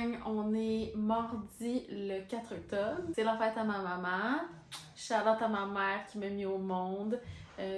gang, on est mardi le 4 octobre. C'est la fête à ma maman. Shout-out à ma mère qui m'a mis au monde.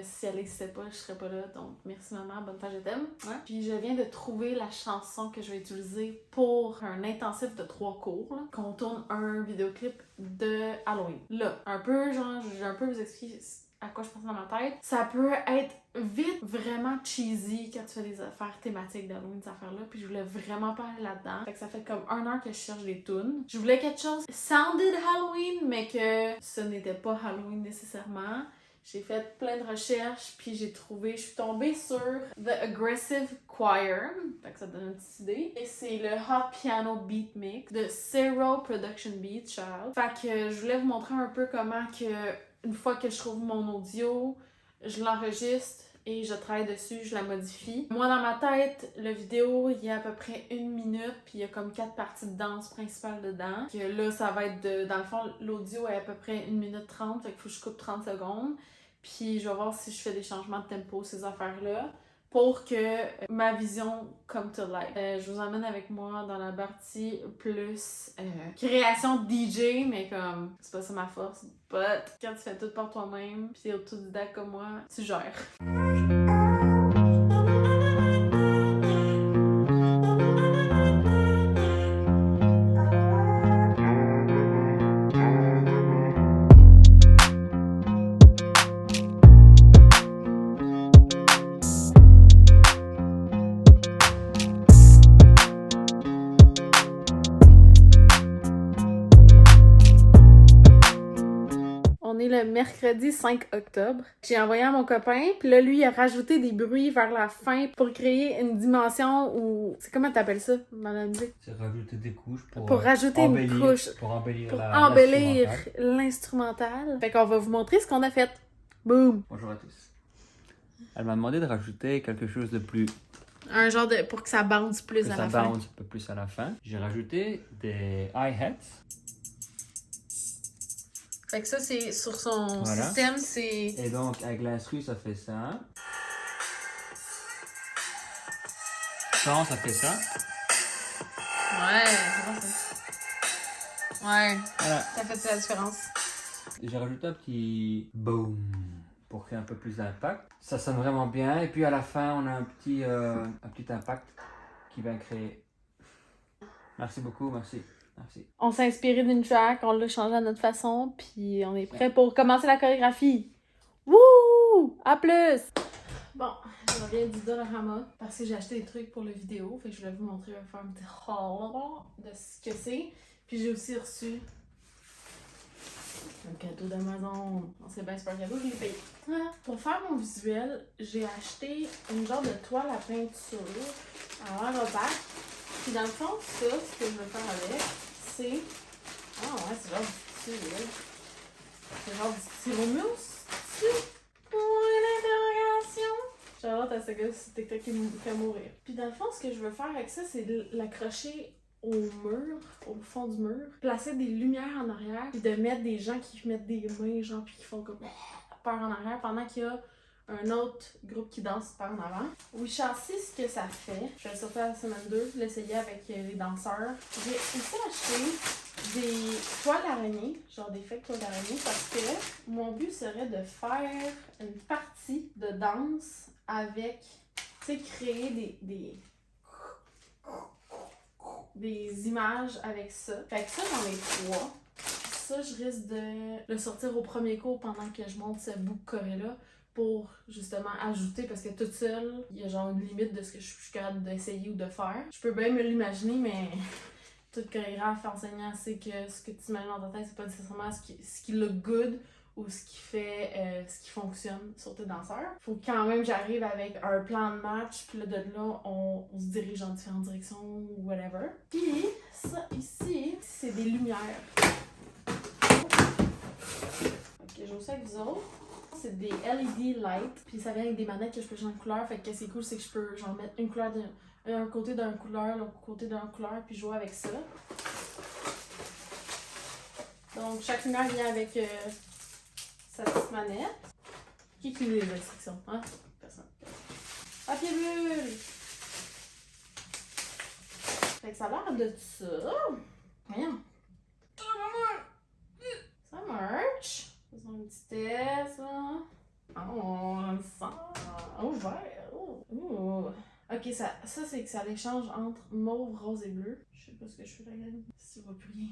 Si elle n'existait pas, je serais pas là. Donc, merci maman, bonne fête, je t'aime. Ouais. Puis, je viens de trouver la chanson que je vais utiliser pour un intensif de 3 cours. Là, qu'on tourne un vidéoclip de Halloween. Là, un peu, genre, je vais un peu vous expliquer à quoi je pense dans ma tête. Ça peut être vite vraiment cheesy quand tu fais des affaires thématiques d'Halloween, ces affaires-là. Puis je voulais vraiment pas aller là-dedans. Fait que ça fait comme 1 heure que je cherche des tunes. Je voulais quelque chose sounded Halloween, mais que ce n'était pas Halloween nécessairement. J'ai fait plein de recherches, puis j'ai trouvé, je suis tombée sur The Aggressive Choir, fait que ça donne une petite idée. Et c'est le Hot Piano Beat Mix de Zero Production Beat, child. Fait que je voulais vous montrer un peu comment que, une fois que je trouve mon audio, je l'enregistre et je travaille dessus, je la modifie. Moi, dans ma tête, la vidéo, il y a à peu près 1 minute, puis il y a comme 4 parties de danse principales dedans. Que là, ça va être dans le fond, l'audio est à peu près 1 minute 30, fait qu'il faut que je coupe 30 secondes. Puis je vais voir si je fais des changements de tempo, ces affaires-là, pour que ma vision come to life. Je vous emmène avec moi dans la partie plus création DJ, mais comme c'est pas ça ma force. But quand tu fais tout par toi-même, puis t'es autodidacte comme moi, tu gères. On est le mercredi 5 octobre. J'ai envoyé à mon copain, puis là, lui, il a rajouté des bruits vers la fin pour créer une dimension où... C'est comment t'appelles ça, madame D? C'est rajouter des couches pour rajouter une couche. Pour embellir l'instrumental. Fait qu'on va vous montrer ce qu'on a fait. Boom! Bonjour à tous. Elle m'a demandé de rajouter quelque chose de plus... Un genre de... pour que ça bounce plus à la fin. Ça bounce un peu plus à la fin. J'ai rajouté des hi-hats. Fait que ça, c'est sur son système, c'est... Et donc, avec l'instru, ça fait ça. Sans, ça fait ça. Ouais, c'est bon ça. Ouais, voilà. Ça fait la différence. J'ai rajouté un petit boom pour créer un peu plus d'impact. Ça sonne vraiment bien. Et puis à la fin, on a un petit impact qui va créer. Merci beaucoup, merci. Merci. On s'est inspiré d'une track, on l'a changé à notre façon, puis on est prêt pour commencer la chorégraphie. Wouh! À plus! Bon, je reviens du Dollarama parce que j'ai acheté des trucs pour la vidéo, fait que je voulais vous montrer, faire un petit haul de ce que c'est. Puis j'ai aussi reçu un cadeau d'Amazon. On sait bien, c'est pas un cadeau, je l'ai payé. Pour faire mon visuel, j'ai acheté une genre de toile à peinture à l'air opaque. Puis dans le fond, ça, ce que je veux faire avec, c'est... Ah ouais, c'est genre du tissu, là. C'est genre du styromousse. Point d'interrogation. Charlotte, à ce gars, c'est TikTok qui me fait mourir. Puis dans le fond, ce que je veux faire avec ça, c'est l'accrocher au mur, au fond du mur, placer des lumières en arrière, puis de mettre des gens qui mettent des mains, genre, puis qui font comme peur en arrière, pendant qu'il y a un autre groupe qui danse par en avant. Oui, chassis, ce que ça fait, je vais sortir à la semaine 2, l'essayer avec les danseurs. J'ai aussi acheté des toiles d'araignée, genre des fake toiles d'araignée, parce que mon but serait de faire une partie de danse avec, tu sais, créer des images avec ça. Fait que ça, j'en ai 3. Ça, je risque de le sortir au premier cours pendant que je monte ce bout de choré-là pour justement ajouter, parce que toute seule, il y a genre une limite de ce que je suis capable d'essayer ou de faire. Je peux bien me l'imaginer, mais toute chorégraphe, enseignant, sait que ce que tu imagines dans ta tête, c'est pas nécessairement ce qui look good ou ce qui fait, ce qui fonctionne sur tes danseurs. Faut quand même que j'arrive avec un plan de match, puis là, de là, on se dirige dans différentes directions ou whatever. Puis, ça ici, c'est des lumières. Ok, je ça avec vous autres. C'est des LED lights, puis ça vient avec des manettes que je peux changer de couleur. Fait que c'est cool, c'est que je peux genre mettre une couleur un côté d'une couleur, l'autre côté d'une couleur, puis jouer avec ça. Donc, chaque lumière vient avec sa petite manette. Qui lit les instructions, hein? Personne. Papier bulle! Fait que ça a l'air de ça. Voyons. Ça marche. C'est un petit test, là. Oh, on le sent. Oh, vert. Oh. Ok, ça c'est que ça l'échange entre mauve, rose et bleu. Je sais pas ce que je fais là, si tu vois plus rien.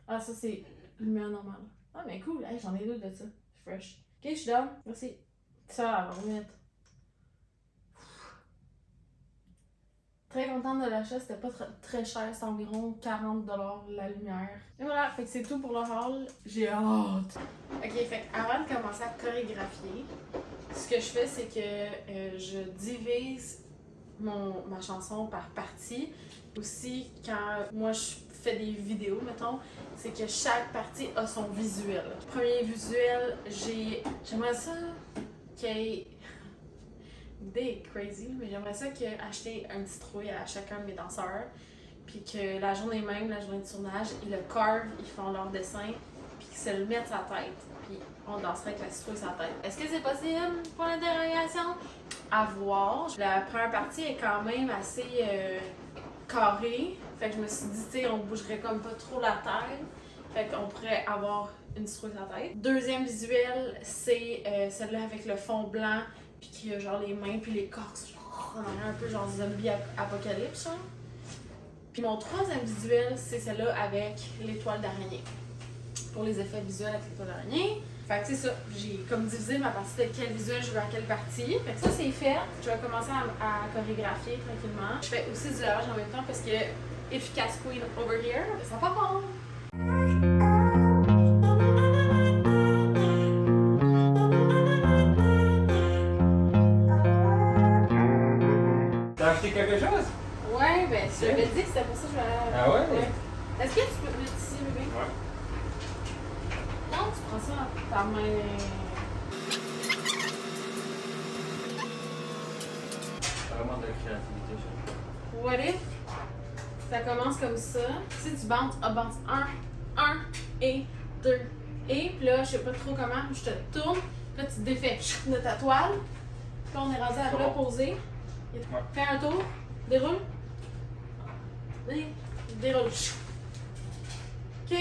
Ah, ça c'est lumière normale. Ah, mais cool. Hey, j'en ai deux de ça. Fresh. Ok, je suis down. Merci. Ça, on va remettre. Très contente de l'achat, c'était pas très cher, c'était environ 40$ la lumière. Et voilà, fait que c'est tout pour le haul. J'ai hâte! Ok, fait que avant de commencer à chorégraphier, ce que je fais, c'est que je divise ma chanson par partie. Aussi, quand moi je fais des vidéos, mettons, c'est que chaque partie a son visuel. Premier visuel, j'aimerais ça qu'il y ait des crazy, mais j'aimerais ça acheter un petit trouille à chacun de mes danseurs, puis que la journée même, la journée de tournage, ils le carvent, ils font leur dessin, puis qu'ils se le mettent sur la tête, puis on danserait avec la citrouille sur la tête. Est-ce que c'est possible pour l'interrogation? À voir. La première partie est quand même assez carrée, fait que je me suis dit, tu sais, on bougerait comme pas trop la tête, fait qu'on pourrait avoir une citrouille sur la tête. Deuxième visuel, c'est celle-là avec le fond blanc, puis qui a genre les mains puis les corps, genre, on a un peu genre zombie apocalypse, genre. Puis mon troisième visuel, c'est celle-là avec l'étoile d'araignée. Pour les effets visuels avec l'étoile d'araignée. Fait que c'est ça, j'ai comme divisé ma partie de quel visuel je veux à quelle partie. Fait que ça c'est fait, je vais commencer à chorégraphier tranquillement. Je fais aussi du lavage en même temps parce que efficace queen over here, ça va pas bon. T'as acheté quelque chose? Ouais, ben je t'avais dit que c'était pour ça que je vais aller. Ah ouais? Est-ce que tu peux le tisser, bébé? Ouais. Non, tu prends ça dans ta main. Vraiment de la créativité, ça. What if? Ça commence comme ça. Si tu bandes 1 et 2 et, puis là, je sais pas trop comment, je te tourne, puis là tu te défais de ta toile, puis là on est rendu à là posé. Ouais. Fais un tour, déroule. Déroule. Ok.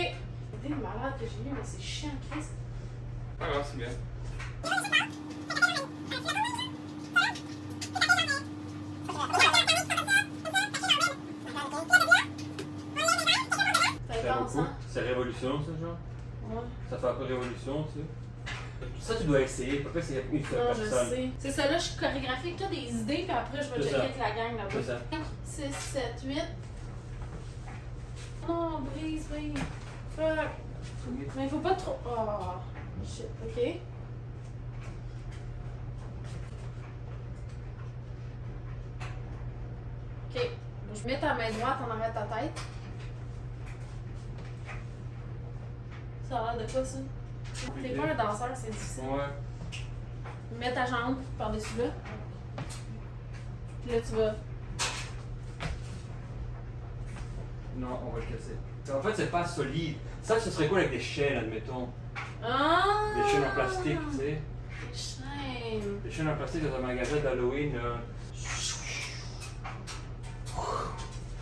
C'est malade que j'ai eu, mais c'est chiant, Chris. Pas grave, c'est bien. Ça avance, hein? C'est révolution, ça, genre? Ouais. Ça fait un peu révolution, tu sais. Ça, tu dois essayer. Pourquoi c'est une seule Non, je personne? sais. C'est ça, là, je chorégraphie que des idées, puis après, je vais C'est checker ça. avec la gang là-bas. C'est ça. 5, 6, 7, 8. Non, brise, oui. Fuck. Mais il faut pas trop. Oh, shit, ok. Ok. Je mets ta main droite en arrière de ta tête. Ça a l'air de quoi, ça? T'es pas un danseur, c'est difficile. Ouais. Mets ta jambe par-dessus là. Puis là, tu vas. Non, on va le casser. En fait, c'est pas solide. Ça, ce serait quoi avec des chaînes, admettons? Ah! Des chaînes en plastique, tu sais. Chaîne. Des chaînes en plastique dans un magasin d'Halloween.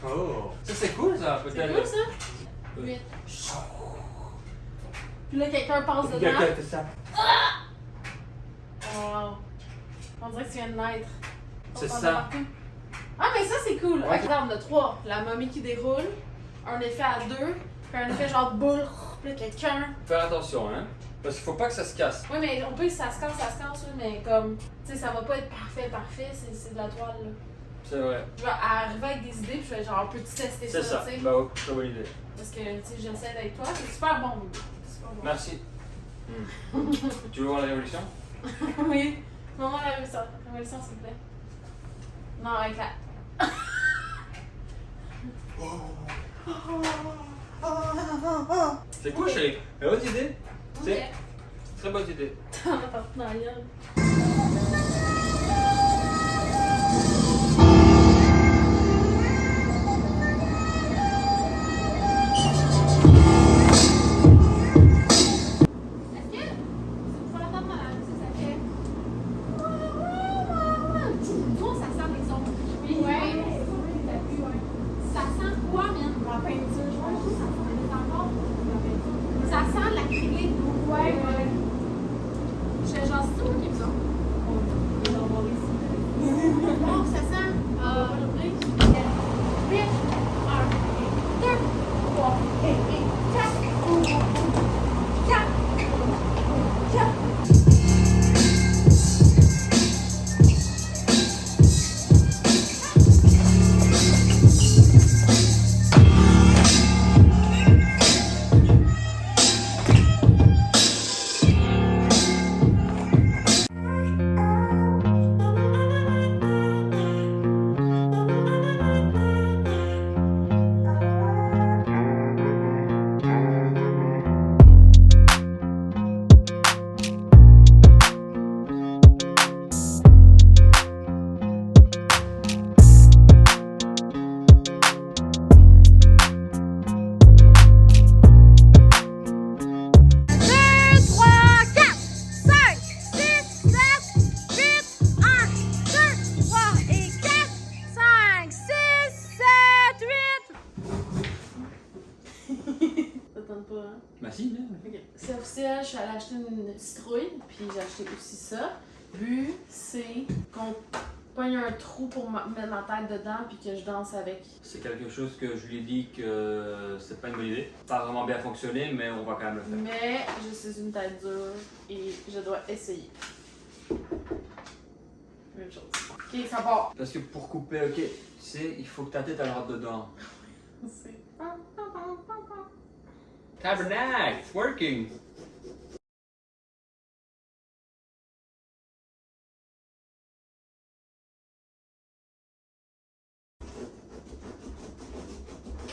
Oh! Ça, c'est cool, ça, C'est peut-être. cool, ça? 8. Puis là, quelqu'un passe dedans. Quelqu'un fait ça. Wow. On dirait que tu viens de naître. C'est On ça. partout. Ah, mais ça, c'est cool. Ouais. Ok, on a 3. La momie qui déroule, un effet à 2, puis un effet genre de boule, puis là, quelqu'un. Faire attention, hein. Parce qu'il faut pas que ça se casse. Oui, mais on peut, ça se casse, oui, mais comme, tu sais, ça va pas être parfait, c'est de la toile, là. C'est vrai. Je vais arriver avec des idées, puis je vais genre, peux-tu tester C'est ça, ça. tu sais? Bah, ouais, très bonne idée. Parce que, tu sais, j'essaie avec toi, c'est super bon. Super bon. Merci. Tu veux voir la révolution? Oui. Maman, la révolution, s'il vous plaît. Non, avec la. C'est cool, chérie. Mais bonne idée. Ok. C'est très bonne idée. T'en as partout dans la gueule. Ça sent Merci. Ok. C'est officiel, je suis allée acheter une citrouille, puis j'ai acheté aussi ça. Le but, c'est qu'on pogne un trou pour mettre ma tête dedans, puis que je danse avec. C'est quelque chose que je lui ai dit que c'est pas une bonne idée. Pas vraiment bien fonctionné, mais on va quand même le faire. Mais je suis une tête dure et je dois essayer. Même chose. Ok, ça part. Parce que pour couper, ok, tu sais, il faut que ta tête elle rentre dedans. C'est... Tabernacle, it's working!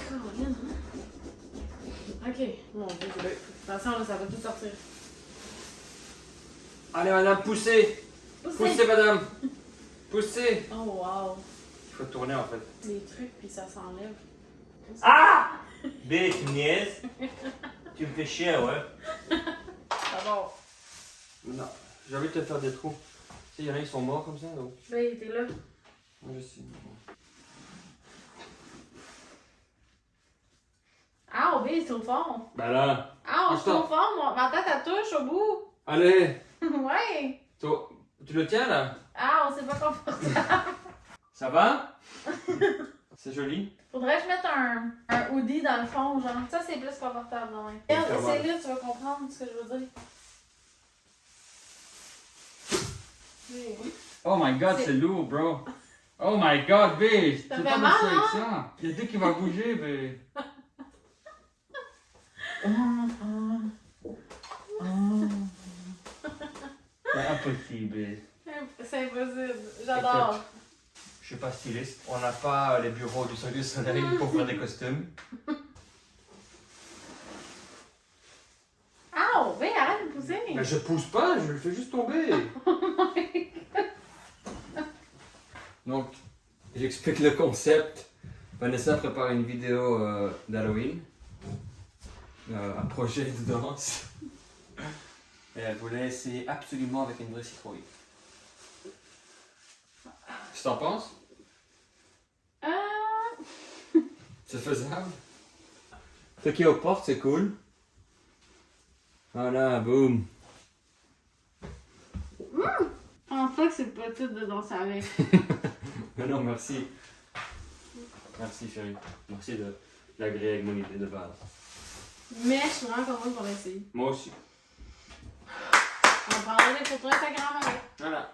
Caroline, hein? Ok, mon dieu, c'est là. Attention, là, ça va tout sortir. Allez, madame, poussez! Poussez, madame! Poussez! Oh wow. Il faut tourner en fait. Les trucs, puis ça s'enlève. Ah! B, tu me niaises? Tu me fais chier, ouais. Ça va. Non, j'ai envie de te faire des trous. Tu sais, il y en a qui sont morts comme ça, donc. Là, il était là. Moi, je sais. Ah, oui, c'est au fond. Ben là. Ah, je suis au Attends. fond, ma tête, elle touche au bout. Allez! Ouais. Tu le tiens là? Ah, on s'est pas confortable. Ça va? C'est joli. Faudrait que je mette un hoodie dans le fond, genre. Ça, c'est plus confortable, non? Regarde, c'est là, tu vas comprendre ce que je veux dire. Oui. Oh my god, c'est lourd, bro. Oh my god, B! Tu Ça peux fait pas mal, marcher avec hein? ça. Il y a tout qui va bouger, B. C'est impossible. C'est impossible. J'adore. Je suis pas styliste. On n'a pas les bureaux du Cirque du Soleil pour faire des costumes. Ah, oui, arrête de pousser. Mais je pousse pas, je le fais juste tomber. Donc, j'explique le concept. Vanessa prépare une vidéo d'Halloween. Un projet de danse. Et elle voulait essayer absolument avec une vraie citrouille. Qu'est-ce que t'en penses? C'est faisable? Ce qui est aux portes, c'est cool. Voilà, boum. Je pense pas que c'est possible de danser avec. Mais non, merci. Merci, chérie. Merci de l'agréer avec mon idée de base. Mais je suis vraiment contente qu'on essaye. Moi aussi. On prendra des photos Instagram avec. Voilà.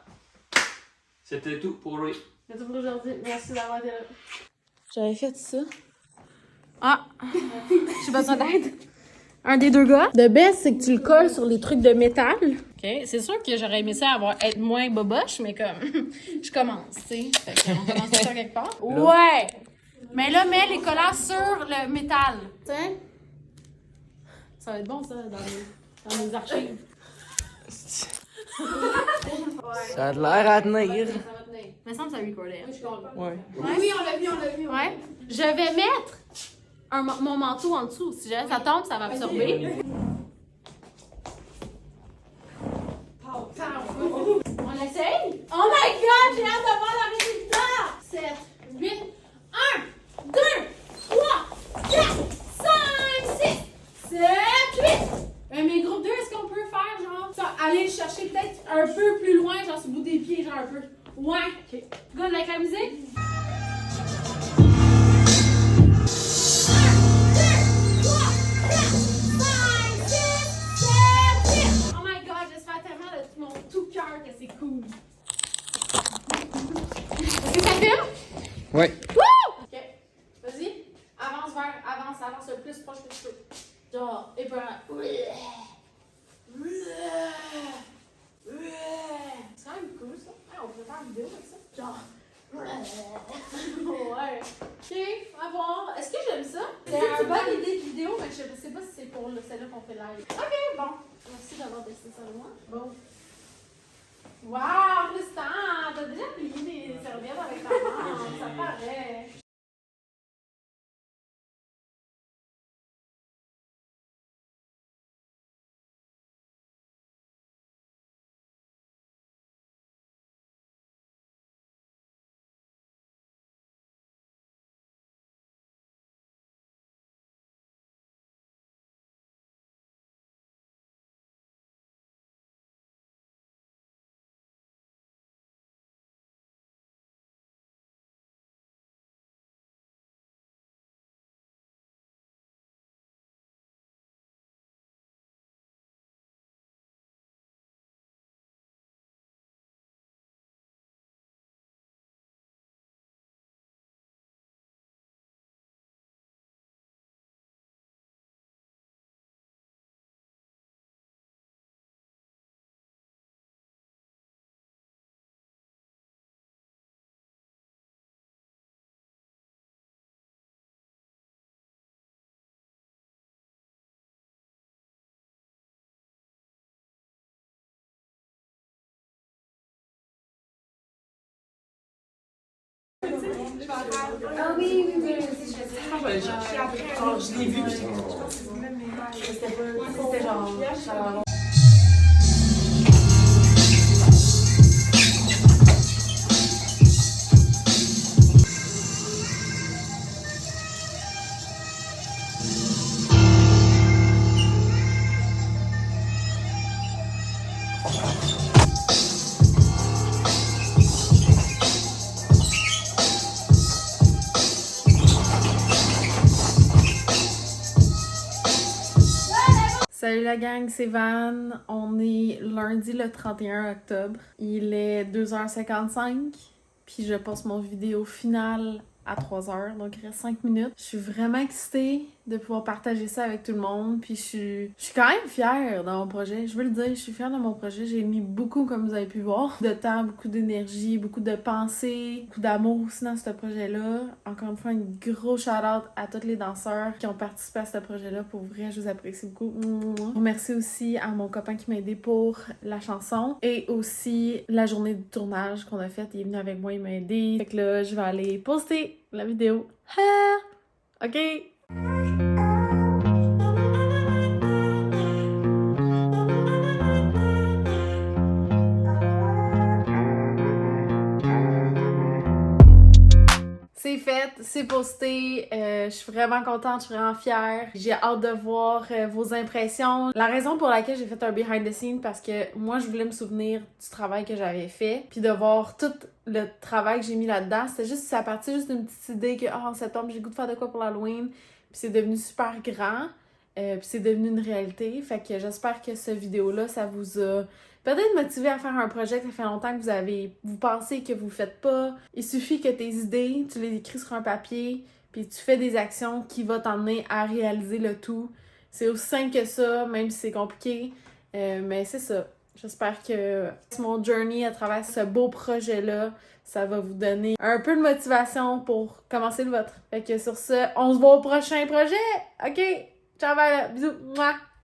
C'était tout pour lui. C'est tout pour aujourd'hui. Merci d'avoir été là. J'avais fait ça. Ah! J'ai besoin d'aide. Un des deux gars. Le best, c'est que tu le colles sur les trucs de métal. OK. C'est sûr que j'aurais aimé ça être moins boboche, mais comme, je commence, tu sais. Fait qu'on commence ça quelque part. Ouais! Mais là, mets les collants sur le métal. Tu sais? Ça va être bon, ça, dans les archives. Ça a l'air à tenir. Ça va tenir. Mais ça me semble que ça recordait. Ouais. Oui, on l'a vu. Ouais. Je vais mettre mon manteau en dessous. Si jamais ça tombe, ça va absorber. On l'essaye? Oh my god, j'ai hâte de voir le résultat! 7, 8, 1, 2, 3, 4, 5, 6, 7, 8! Mes groupes 2, est-ce qu'on peut faire genre ça, aller le chercher peut-être un peu plus loin, genre sur le bout des pieds, genre un peu. Ouais. Ok. Good avec la musique? Oh my god, j'espère tellement de mon tout cœur que c'est cool. Est-ce que ça filme? Ouais. Wouh! Ok. Vas-y. Avance le plus proche que tu peux. Genre, épeurant. C'est quand même cool ça. Ouais, on peut faire une vidéo avec ça. Genre. Ouais. Ok, à voir. Est-ce que j'aime ça? C'est une bonne idée de vidéo, mais je sais pas si c'est pour celle-là qu'on fait live. Ok, bon. Merci d'avoir testé ça de moi. Bon. Wow, Tristan, t'as déjà plié des serviettes avec ta main, ça paraît. Ah oui, oui, oui. Je l'ai vu. C'était genre. Salut la gang, c'est Van. On est lundi le 31 octobre. Il est 2h55, puis je poste mon vidéo finale à 3h, donc il reste 5 minutes. Je suis vraiment excitée de pouvoir partager ça avec tout le monde, puis je suis quand même fière de mon projet. Je veux le dire, je suis fière de mon projet. J'ai mis beaucoup, comme vous avez pu voir, de temps, beaucoup d'énergie, beaucoup de pensées, beaucoup d'amour aussi dans ce projet-là. Encore une fois, un gros shout-out à tous les danseurs qui ont participé à ce projet-là. Pour vrai, je vous apprécie beaucoup. Merci aussi à mon copain qui m'a aidé pour la chanson et aussi la journée de tournage qu'on a faite. Il est venu avec moi, il m'a aidé. Fait que là, je vais aller poster la vidéo. Ha! OK? C'est fait, c'est posté, je suis vraiment contente, je suis vraiment fière. J'ai hâte de voir vos impressions. La raison pour laquelle j'ai fait un behind the scenes, parce que moi je voulais me souvenir du travail que j'avais fait, puis de voir tout le travail que j'ai mis là-dedans. C'était juste, ça partit juste d'une petite idée que en septembre j'ai le goût de faire de quoi pour l'Halloween, puis c'est devenu super grand, puis c'est devenu une réalité. Fait que j'espère que cette vidéo-là, ça vous a peut-être motivé à faire un projet que ça fait longtemps que vous pensez que vous faites pas. Il suffit que tes idées, tu les écris sur un papier, puis tu fais des actions qui vont t'emmener à réaliser le tout. C'est aussi simple que ça, même si c'est compliqué. Mais c'est ça. J'espère que mon journey à travers ce beau projet-là, ça va vous donner un peu de motivation pour commencer le vôtre. Fait que sur ce, on se voit au prochain projet! OK? Ciao, bye! Bisous! Mouah!